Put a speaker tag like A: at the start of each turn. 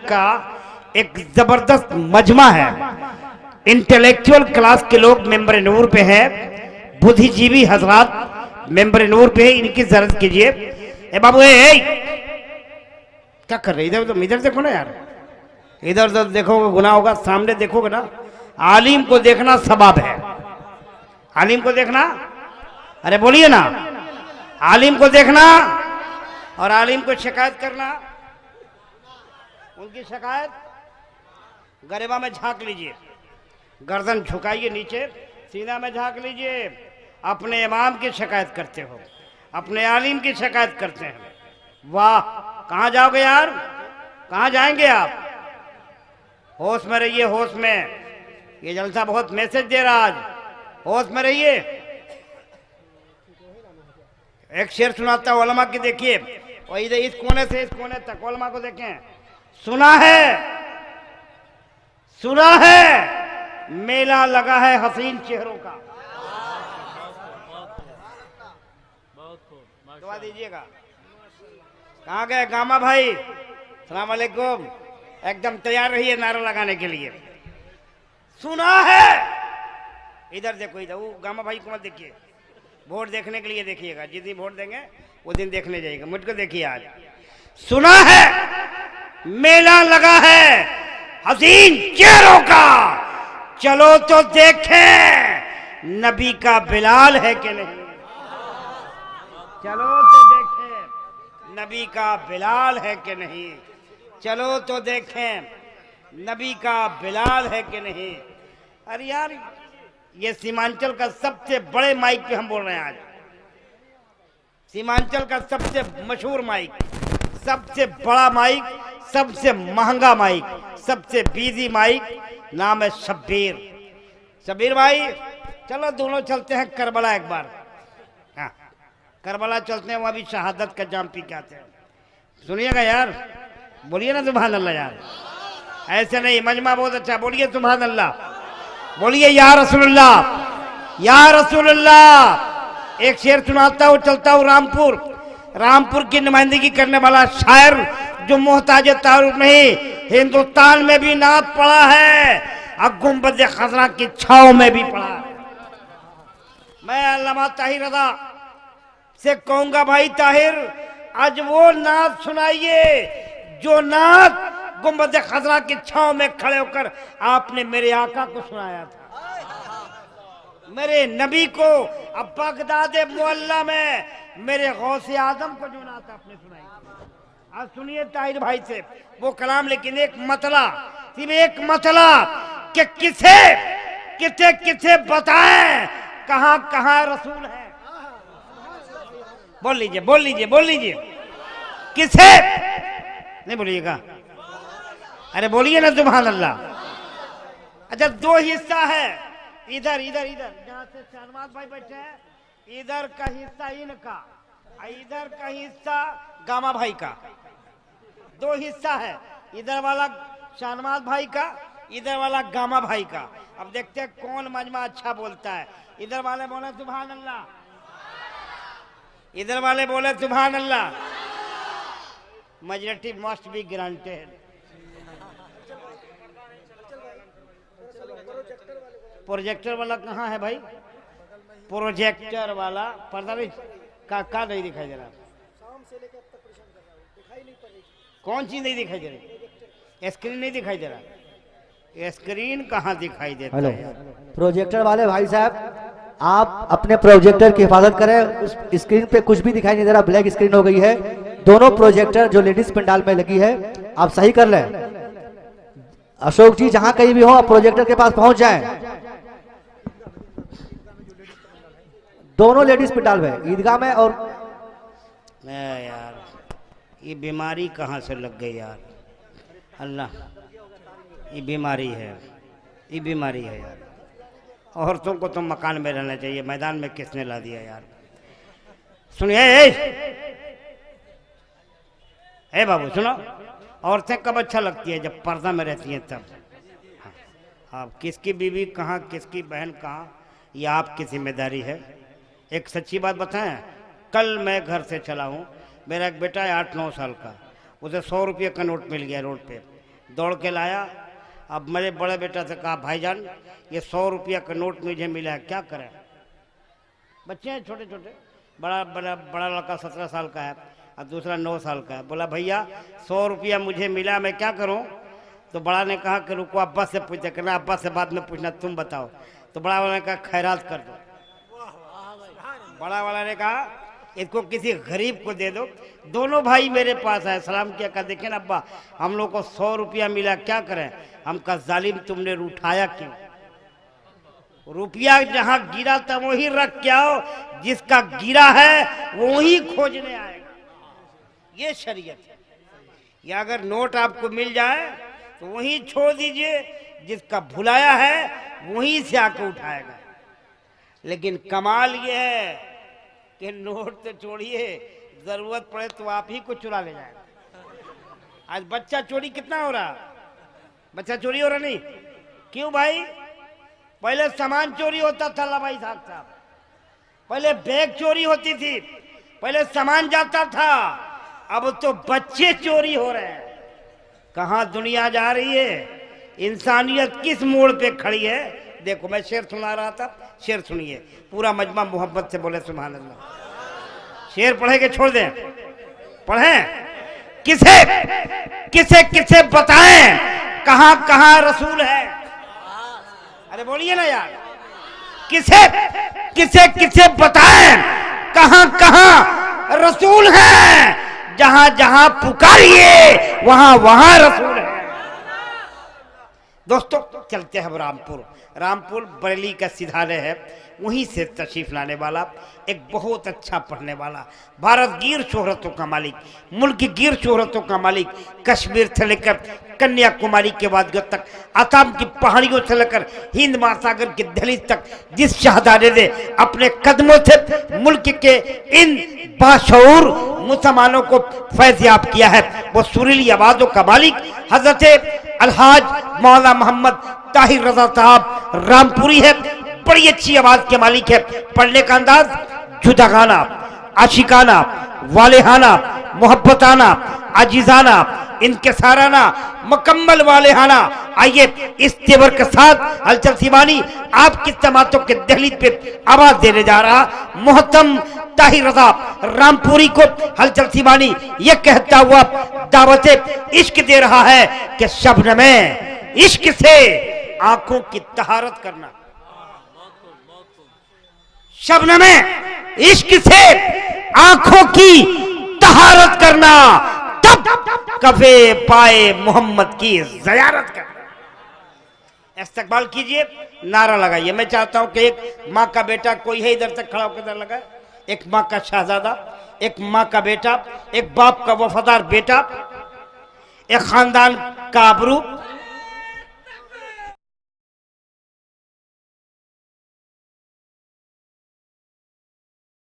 A: का एक जबरदस्त मजमा है। इंटेलेक्चुअल क्लास के लोग मेंबर नूर पे है, बुद्धिजीवी हजरात मेंबर नूर पे है, इनकी जरूरत कीजिए। ए बाबू ए क्या कर रहे इधर? तुम इधर देखो ना यार, इधर उधर देखोगे गुनाह होगा, सामने देखोगे ना। आलिम को देखना सवाब है, आलिम को देखना, अरे बोलिए ना, आलिम को देखना और आलिम को शिकायत करना। उनकी शिकायत गरेबा में झांक लीजिए, गर्दन झुकाइए नीचे, सीना में झांक लीजिए। अपने इमाम की शिकायत करते हो, अपने आलिम की शिकायत करते हैं। वाह, कहाँ जाओगे यार, कहाँ जाएंगे आप? होश में रहिए, होश में। ये जलसा बहुत मैसेज दे रहा आज, होश में रहिए। एक शेर सुनाता हूं उलमा की, देखिए। और इधर इस कोने से इस कोने तक उलमा को देखें। सुना है, सुना है मेला लगा है हसीन चेहरों का। दुआ दीजिएगा। कहाँ गए गामा भाई? सलाम अलैकुम। एकदम तैयार रहिए नारा लगाने के लिए। सुना है, इधर देखो, इधर वो गामा भाई को मत देखिए, वोट देखने के लिए देखिएगा। जिस दिन वोट देंगे वो दिन देखने जाइएगा, मुझको देखिए आज। सुना है मेला लगा है हसीन चेहरों का, चलो तो देखें नबी का बिलाल है कि नहीं। चलो तो देखें नबी का बिलाल है कि नहीं। चलो तो देखें नबी का बिलाल है कि नहीं। अरे यार, ये सीमांचल का सबसे बड़े माइक पे हम बोल रहे हैं आज। सीमांचल का सबसे मशहूर माइक, सबसे बड़ा माइक, सबसे महंगा माइक, सबसे बिजी माइक, नाम है शब्बीर। शब्बीर भाई, चलो दोनों चलते हैं करबला एक बार। हाँ, करबला चलते हैं, वहां भी शहादत का जाम पी के आते हैं। सुनिएगा यार, बोलिए ना सुभान अल्लाह यार। ऐसे नहीं, मजमा बहुत अच्छा, बोलिए सुभान अल्लाह, बोलिए या रसूलुल्लाह, या रसूलुल्लाह। एक शेर सुनाता हूँ, चलता हूँ रामपुर। रामपुर की नुमाइंदगी करने वाला शायर जो मोहताज तारुफ नहीं, हिंदुस्तान में भी नात पड़ा है और गुंबद खजरा की छाव में भी पड़ा है। मैं अल्लामा ताहिर रज़ा से कहूंगा, भाई ताहिर, आज वो नात सुनाइए जो नात गुंबद खजरा की छाव में खड़े होकर आपने मेरे आका को सुनाया था, मेरे नबी को। अब बगदाद मुअल्ला में मेरे गौसे आजम को जो नात आपने सुनाई। आज सुनिए ताहिर भाई से वो कलाम, लेकिन एक मतला, सिर्फ एक मतला कि किसे किसे किसे बताएं कहां कहां रसूल है। बोल लीजिए, बोल लीजिए, बोल लीजिए, किसे नहीं बोलिएगा? अरे बोलिए ना सुभान अल्लाह। अच्छा, दो हिस्सा है, इधर इधर इधर जहां से शहनवाज भाई बैठे हैं, इधर का हिस्सा इनका, इधर का हिस्सा गामा भाई का। दो हिस्सा है, इधर वाला शहनवाज भाई का, इधर वाला गामा भाई का। अब देखते हैं कौन मजमा अच्छा बोलता है। इधर वाले बोले सुभान अल्लाह, इधर वाले बोले सुभान अल्लाह। Majority must be granted. Projector वाला कहाँ है भाई? प्रोजेक्टर वाला पर्दा नहीं का नहीं दिखाई दे रहा। कौन चीज नहीं दिखाई दे रही? स्क्रीन नहीं दिखाई दे रहा। स्क्रीन कहाँ दिखाई देता है?
B: हेलो, प्रोजेक्टर वाले भाई साहब, आप अपने प्रोजेक्टर की हिफाजत करें। उस स्क्रीन पे कुछ भी दिखाई नहीं दे रहा, ब्लैक स्क्रीन हो गई है। दोनों प्रोजेक्टर जो लेडीज पंडाल में लगी है, आप सही कर लें। अशोक जी, जहां कहीं भी हो, आप प्रोजेक्टर के पास पहुंच जाएं। दोनों लेडीज पंडाल में, ईदगाह में और
A: यार, ये बीमारी कहाँ से लग गई यार? अल्लाह, ये बीमारी है, ये बीमारी है यार। औरतों को तो मकान में रहना चाहिए, मैदान में किसने ला दिया यार? सुनिए, ए बाबू सुनो, औरतें कब अच्छा लगती है? जब पर्दा में रहती हैं तब। हाँ, किसकी बीवी कहाँ, किसकी बहन कहाँ, ये आपकी जिम्मेदारी है। एक सच्ची बात बताएं, कल मैं घर से चला हूँ, मेरा एक बेटा है 8-9 साल का, उसे 100 रुपये का नोट मिल गया रोड पे। दौड़ के लाया। अब मेरे बड़े बेटा से कहा, भाईजान ये 100 रुपया का नोट मुझे मिला है, क्या करें? बच्चे हैं छोटे छोटे, बड़ा लड़का 17 साल का है और दूसरा 9 साल का है। बोला भैया 100 रुपया मुझे मिला, मैं क्या करूं? तो बड़ा ने कहा कि रुको अब्बा से पूछते करना, अब्बा से बाद में पूछना, तुम बताओ। तो बड़ा वाला ने कहा खैरात कर दो। बड़ा वाला ने कहा इसको किसी गरीब को दे दो। दोनों भाई मेरे पास आए, सलाम किया, कहा देखें ना अब्बा हम लोग को 100 रुपया मिला, क्या करें? हम कहा जालिम तुमने उठाया क्यों? रुपया जहां गिरा था वही रख के आओ, जिसका गिरा है वही खोजने आएगा। ये शरीयत है। या अगर नोट आपको मिल जाए तो वही छोड़ दीजिए, जिसका भुलाया है वहीं से आके उठाएगा। लेकिन कमाल ये है कि नोट तो छोड़िए, जरूरत पड़े तो आप ही को चुरा ले जाएगा। आज बच्चा चोरी कितना हो रहा? बच्चा चोरी हो रहा नहीं? क्यों भाई? पहले सामान चोरी होता था भाई साहब, पहले बैग चोरी होती थी, पहले सामान जाता था, अब तो बच्चे चोरी हो रहे हैं। कहां दुनिया जा रही है? इंसानियत किस मोड़ पे खड़ी है? देखो मैं शेर सुना रहा था, शेर सुनिए, पूरा मजमा मोहब्बत से बोले सुभान अल्लाह। शेर पढ़े के छोड़ दें? पढ़ें? किसे किसे किसे बताएं कहां कहां रसूल है? अरे बोलिए ना यार, किसे किसे किसे बताएं कहां कहां रसूल है? जहां जहां पुकारिए वहां वहां रसूल है। दोस्तों चलते हैं रामपुर। रामपुर बरेली का सिधारे है, वहीं से तशरीफ लाने वाला एक बहुत अच्छा पढ़ने वाला, भारत गिर शोहरतों का मालिक, मुल्क गिर शोहरतों का मालिक, कश्मीर से लेकर कन्याकुमारी के वादियों तक, असम की पहाड़ियों से लेकर हिंद महासागर की दहलीज तक, जिस शहजादे ने अपने कदमों से मुल्क के इन बाशऊर मुसलमानों को फैज़याब किया है, वो सुरीली आवाज़ों का मालिक हजरत अलहाज मौलाना मोहम्मद ताहिर रजा साहब रामपुरी है। बड़ी अच्छी आवाज के मालिक है। पढ़ने का अंदाज जुदागाना, आशिकाना, वालेहाना, मोहब्बताना, आजीजाना, इनकेसाराना, मुकम्मल वालेहाना। आइए इस तेवर के साथ हलचल सीमानी आपकी समातों के दहलीज पे आवाज देने जा रहा मोहतरम ताहिर रजा रामपुरी को हलचल सीमानी ये कहता हुआ दावते इश्क दे रहा है कि शबनमे इश्क से आंखों की तहारत करना, शबनमे इश्क से आंखों की तहारत करना, तब कफे पाए मोहम्मद की ज़ियारत करना। इस्तकबाल कीजिए, नारा लगाइए। मैं चाहता हूं कि एक माँ का बेटा कोई है इधर तक खड़ा होकर इधर लगाए, एक माँ का शहजादा, एक माँ का बेटा, एक बाप का वफादार बेटा, एक खानदान का आबरू,